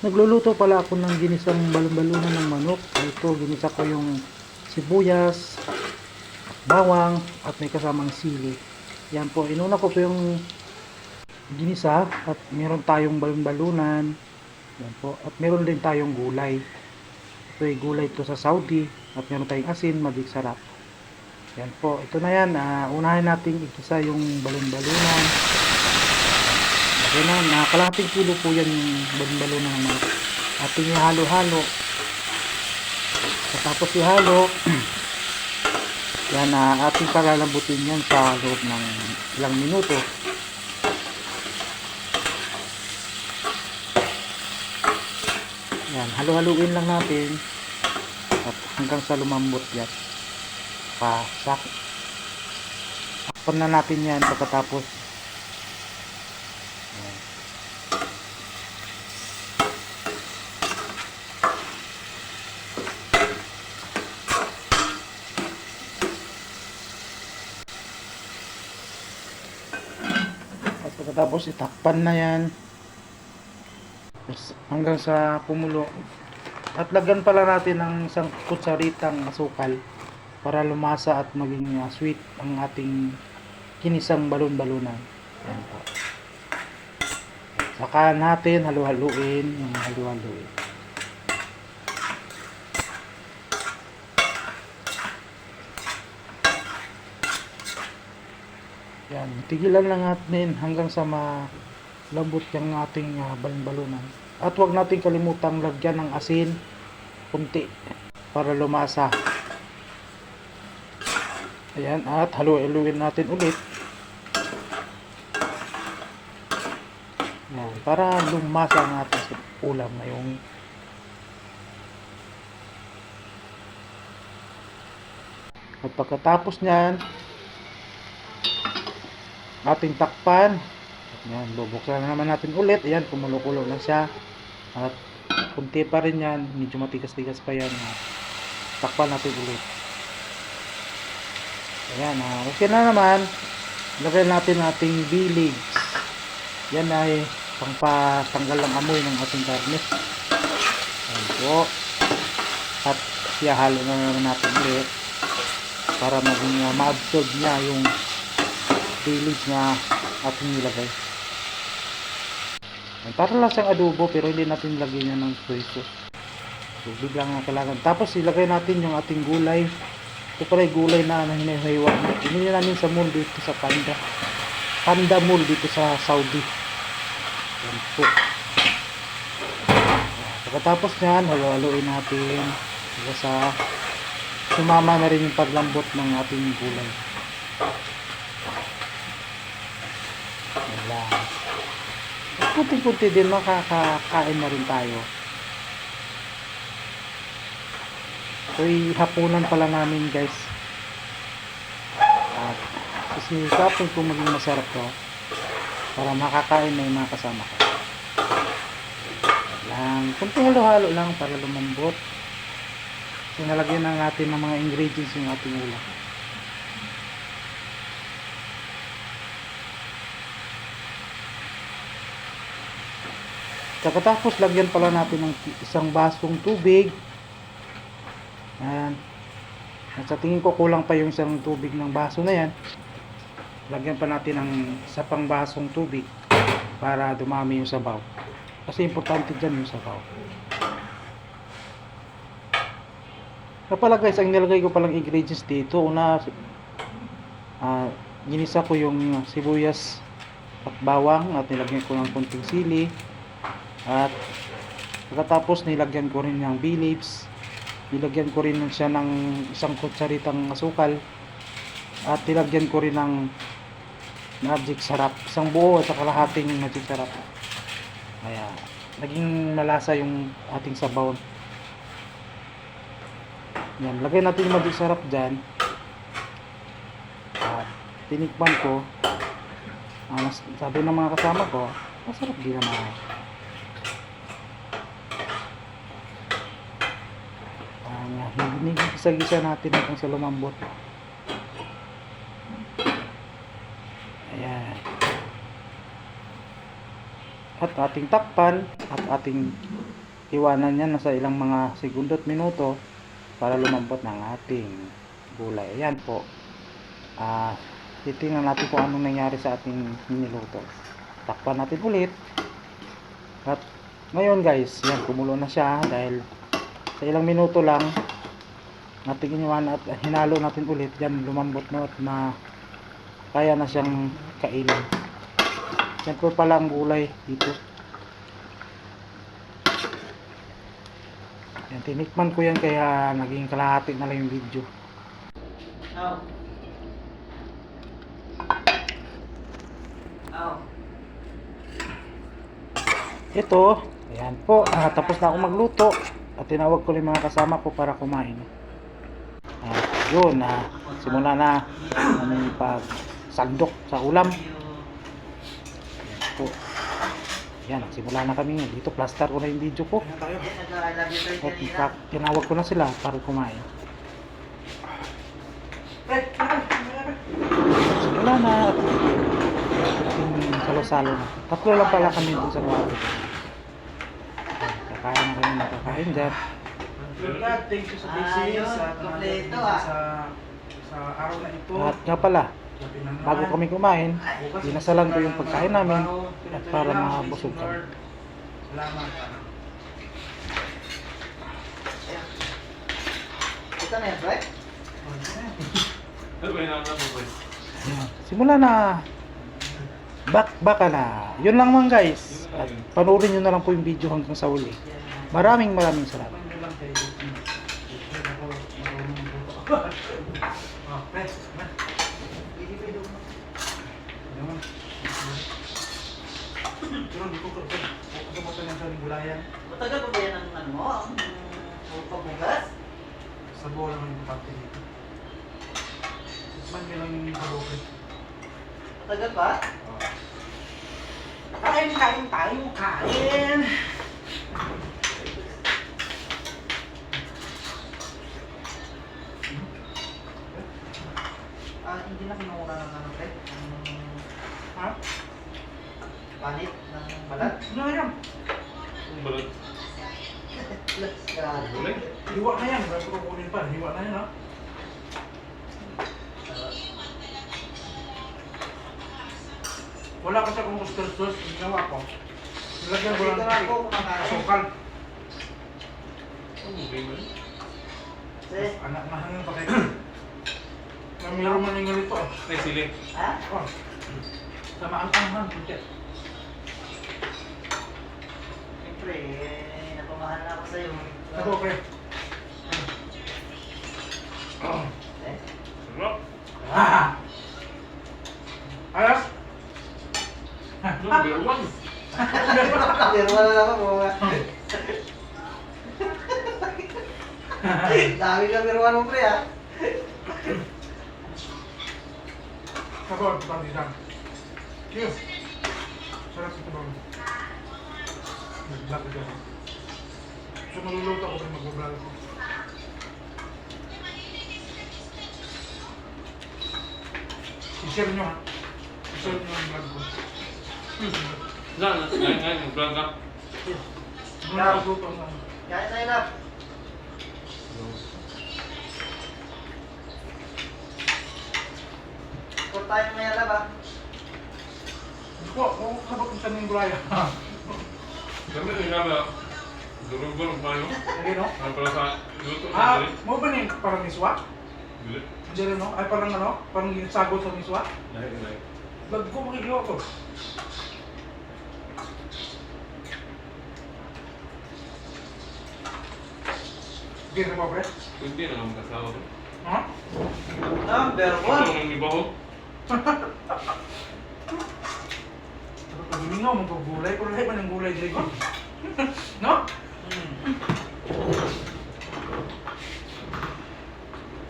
Nagluluto pala ako ng ginisang balon-balunan ng manok. Ito, ginisa ko yung sibuyas, bawang, at may kasamang sili. Yan po, inuna ko po yung ginisa at meron tayong balon-balunan. Yan po, at meron din tayong gulay. Ito ay gulay ito sa Saudi at meron tayong asin, magic sarap. Yan po, ito na yan. Unahin natin igisa yung balon-balunan. Yan na, kalahating kilo po yan yung balon-balunan ng manok. Ating ihalo-halo. Tapos ihalo, yan ating palalambutin yan sa loob ng ilang minuto. Yan, halo-haluin lang natin at hanggang sa lumambot yan. Pasak. Takpan na natin yan pagkatapos. Yan. At pagkatapos itakpan na yan hanggang sa pumulo. At lagyan pala natin ng isang kutsaritang asukal para lumasa at maging sweet ang ating kinisang balon-balunan. Yan po. Saka natin halu-haluin yung halu-haluin. Yan, tigilan lang natin hanggang sa malambot yung ating balon-balunan. At huwag natin kalimutang lagyan ng asin kunti para lumasa. Ayan, at halu-haluin natin ulit. Ayan, para lumasa ang ating ulam na yung at pagkatapos nyan ating takpan. Ayan, bubuksan na naman natin ulit. Ayan, kumulo-kulo na siya. At kunti pa rin yan. Medyo matigas-tigas pa yan. Takpan natin ulit. Ayan, okay na naman. Lagyan natin ating bilig. Yan ay pangpatanggal ng amoy ng ating karne. Ayan po. At siyahalo na naman natin ulit para maging ma-absorb niya yung bilig na ating nilagay. Para lang siyang adobo pero hindi natin lagyan niya ng soy sauce. Tubig lang ang kailangan. Tapos ilagay natin yung ating gulay. Ito pala yung gulay na hinahiwa. Binili namin sa mall dito sa Panda. Panda Mall dito sa Saudi. Yan po. Pagkatapos nyan, halo-haloin natin. Sa sumama na rin yung paglambot ng ating gulay. Yan. Puti-puti din makakakain na rin tayo. Ito'y hapunan pala namin guys. At sisikapin kung maging masarap to para makakain na yung mga kasama ko. Lang, kunti halo-halo lang para lumambot. Sinalagyan na natin ng mga ingredients yung ating ulam. Pagkatapos lagyan pala natin ng isang basong tubig. Ayan. At sa tingin ko kulang pa yung isang tubig ng baso na yan. Lagyan pa natin ng isa pang basong tubig para dumami yung sabaw. Kasi importante dyan yung sabaw. Kapala guys, ang nilagay ko palang ingredients dito. Una, ginisa ko yung sibuyas at bawang at nilagyan ko ng konting sili. At pagkatapos nilagyan ko rin ng bay leaves. Nilagyan ko rin siya ng isang kutsaritang asukal. At nilagyan ko rin ng magic sarap. Isang buo at kalahating magic sarap. Kaya naging malasa yung ating sabaw. Yan, lagay natin yung magic sarap dyan. At tinikman ko. Sabi ng mga kasama ko, masarap din naman. Hinigisa-gisa natin hanggang sa lumambot. at ating takpan at ating iwanan yan nasa ilang mga segundo at minuto para lumambot ng ating gulay. Ayan po. Titingnan natin kung anong nangyari sa ating niluto. Takpan natin ulit. At ngayon guys, yan, kumulo na siya dahil sa ilang minuto lang natin iniwan at hinalo natin ulit. Yan, lumambot na at kaya na siyang kainin. Yan po pala ang gulay dito. Yan, tinikman ko yan kaya naging kalahati na lang yung video. Ito, ayan po, tapos na ako magluto at tinawag ko yung mga kasama ko para kumain. Yun, simula na aming pagsandok sa ulam. Ayan po. Ayan, simula na kami. Dito, plaster ko na yung video ko. At tinawag ko na sila para kumain. Simula na. Salo-salo na. Tatlo lang pala kami dito sa kwarto. Kakain na kami, nakakain dyan. Thank you sa blessings sa araw na ito. At nga pala, bago kami kumain, dinasalan ko yung pagkain namin at para mabusog kami. Salamat. Ito na yan, Brett? Ayan. Simula na. Baka na. Yun lang man guys. At panoorin nyo na lang po yung video hanggang sa uli. Maraming salamat. Matagal pa ba yan ang ano mo? Ang pagbugas? Sabaw lang yung parte dito. Man lang yung sabaw. Matagal ba? Kain tayo, kain! Hindi na kinuha ng ano, Brett? Ha? Panit ng balat? Ano yan? Balat. Grabe. Hiwa na yan. Bago ko kunin pa. Hiwa na yan, ha? Wala kasi akong mustard sauce. Ginawa ko. Nilagyan ko Dito na lang ako kumakain. asukal. Kasi, Anak na hangin pa kayo. Mayroon man yung ganito, eh. May sili. ha? Oh. Sama ang tanghang. Siyempre, napamahan na ako sa'yo. Ako, okay. Eh? Sarap. Ah! Ayos? Number one. Pero wala naman mo. Dami ka biruan mo, pre, ha? Ako, pagdisan. Cheers! Sarap ito ba? Nag-vlog ito. So, maluluto ako kung mag-vlog ako. I-share nyo, ha? I-share nyo ang vlog ko. Ngayon, mag-vlog ka. Muna magluto ang ano. Kaya tayo na. Kung tayo may alab, ha? Ako, ako kabag ang tanong gulaya. Kami yung kami. Durog-durog pa yun. Lagi, no? Ano pala sa luto na Ah, dali? mo ba na yung parang miswa? Dili. Diyan, no? Ay, parang ano? Parang ginasagot sa miswa? Lahi. Vlog ko, makikiwa ko. Sige, na ba, pre? Kunti na lang kasawa ko. Ha? Number Ito one. lang iba ko. Pag humingaw, magugulay. Kung lahat man ang gulay, Diego. No?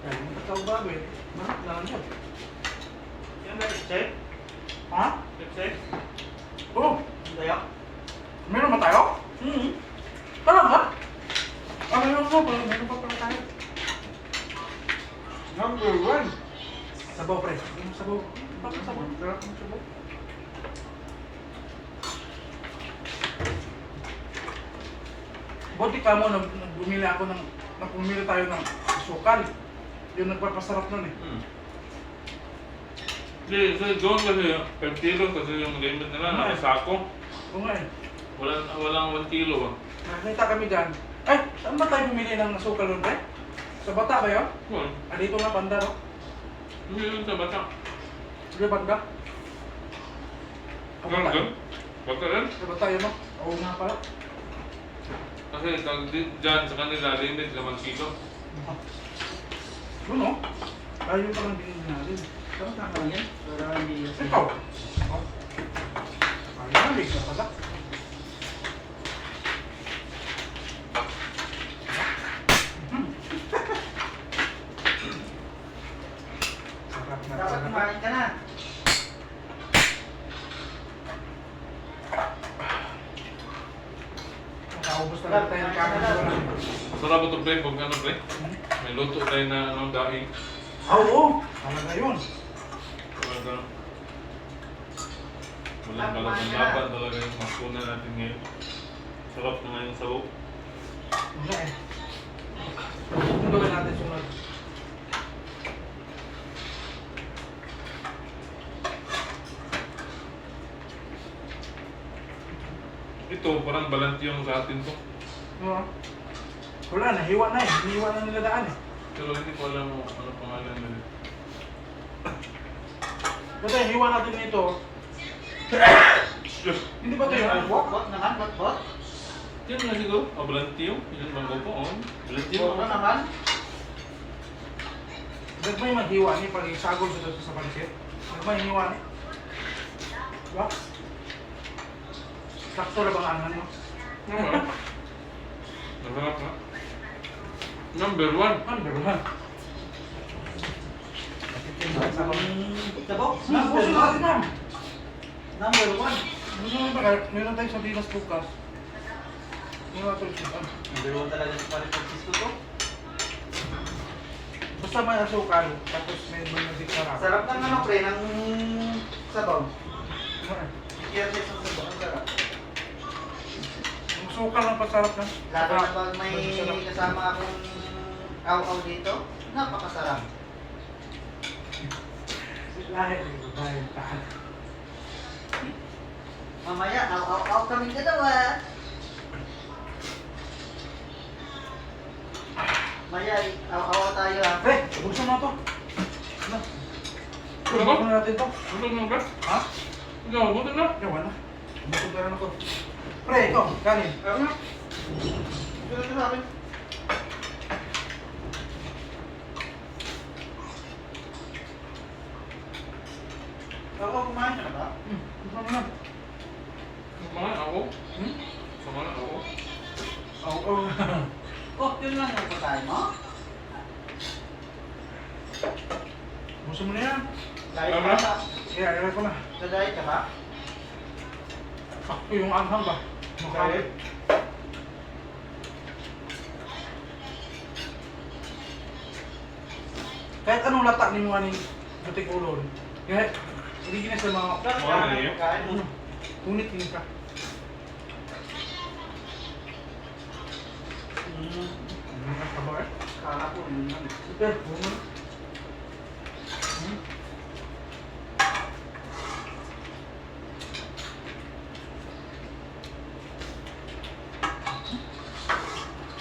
Ay, magkataw ba, be? Manok na lang yan. Yung may check? Ha? Check? Oh, Tayo? meron ba tayo? Talaga? Ah, meron pa. Meron pa pala tayo. Number one. Sabaw, pre. Yung sabaw. Bakit sabaw? Sarap yung sabaw. Buti ka mo, bumili ako ng, bumili tayo ng sukal. Yung nagpapasarap nun eh. Kasi doon kasi, per kilo kasi yung limit nila, nakasako. Oo nga eh. Walang 1 kilo. Nakita kami dyan. Ay, saan ba tayo bumili ng sukal nun, pre? Sa bata ba yun? Well, Ah, dito nga, banda, no? hindi yun sa bata. Sige, banda. Sa bata. Hanggang? Bata rin? Sa bata yun, no? Oo nga pala. Kasi dyan sa kanila, limit 5 kilo. Yun, no? Ayun palang binili natin. Ito, tama yan. Para hindi Ikaw. Oh. Ay, nalig na pala. Sarap na Dapat talaga. kumain ka na. Nakaubos talaga tayo ng kanin. Masarap ito pre, kung ano pre. May luto tayo na anong daing. Oo, talaga yun. Talaga. Walang talagang laban talaga yung makuna natin ngayon. Sarap na ngayon sa loob. Wala eh. Ang gawin natin sunod. Ito, parang balantiyon sa atin to. Oo. Wala na, hiwa na eh. Hiniwa na nila daan eh. Pero hindi ko alam ano pangalan nila. Kasi hiwa natin nito. Hindi ba ito yun? Bot naman, bot. Yan nga siguro. O, balantiyon. Yan bang ko po. Balantiyon. Bot naman. Nagmay maghiwa ni pag isagol sa sa pansit. Nagmay hiwa ni. Diba? Sakto na bang angan mo? Masarap na. Number 1. Ano ba ba? Tabok. Nabuso natin ma'am. Number 1. Meron tayo sa Dinas bukas. Meron tayo sa Number 1 talaga sa Paris Francisco to. Basta may asukal, tapos may magic sarap. Sarap ng ano pre, ng sabaw. Kaya sa sabaw, ang sarap. Yung asukal ang pasarap na. Lalo na pag may kasama akong aw-aw dito, napakasarap. Lahi, dahil tahan. Mamaya, aw-aw kaming dalawa. Maya, aw-aw tayo ha. Pre, buksan mo to. Ano? Buksan na natin to. Ano na ba? Ha? Ikaw, buto na. Yawan na. Buksan ka na ako. Pre, ito, kanin. Dito sa akin. Aw-aw, kumain ka na ba? Buksan mo na. Mga ako. Hmm? Sama na ako. Oo. Oh, yun lang yung pagkain mo? Buksan mo na yan. Diet Tama. ka ba? Kaya, ilagay ko na. Sa diet ka ba? Sakto yung anghang ba? Makakit. Kahit anong lata ni mga ni butik ulon. Kahit hindi gina sa mga Ano na yun? Pagkain mo. tunit din ka. Ano ka ba eh? Kala ko yun lang. Super, bunga.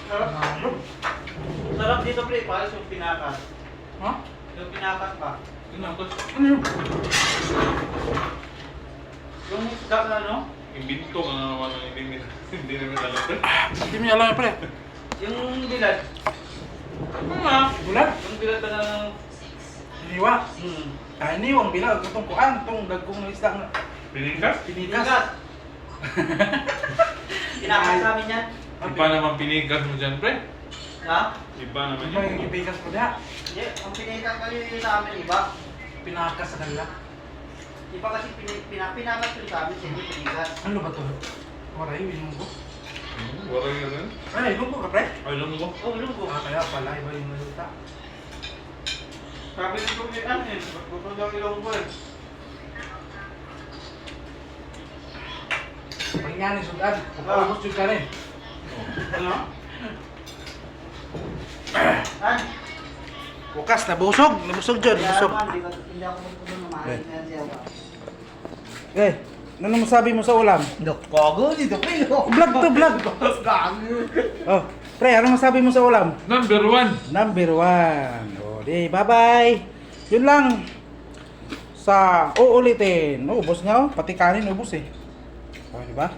Sarap. Nalo. Sarap dito pre, pares yung pinakas. Ha? Yung pinakas ba? Tinapos. Ano yun? Yung isda na ano? Imbinto ka na naman ng hindi namin alam pre. Hindi mo alam pre. Yung bilad. Bulan? Yung bilad na ng... Hiniwa. Ah, iniwang bilag. Itong kuan. Itong dagkong isda nga. Pinikas? Pinikas. Pinikas. Pinakas namin yan. Iba naman pinikas mo dyan pre. Ha? Iba naman Ano yung yun. ipikas mo diya? Hindi, ang pinikas kasi namin iba. Pinakas sa kanila. Iba kasi pinakas ko sa amin, sige pinikas. Ano ba to? Waray, winong ko. Waray na rin. Ay, lungko ka pre? Ay, alam mo. Oh, lunggo. Ah, kaya pala iba yung maluta. Sabi ng kumitan eh, ba't gusto daw ilonggo eh. Pag nga ni sudan, pagkaubos yung kanin. Oh. Ano? Ah, Bukas, nabusog. Nabusog dyan. kaya Nabusog. naman, hindi ako magpupunong na mahalin na yan siya ba? Eh, ano masabi mo sa ulam? Nagkago dito, pre. Vlog to vlog. Gago. Oh, pre, ano masabi mo sa ulam? Number 1. Number 1. O, di, bye-bye. Yun lang. Sa uulitin. Ubos nga, oh. Pati kanin, ubos eh. O, di ba?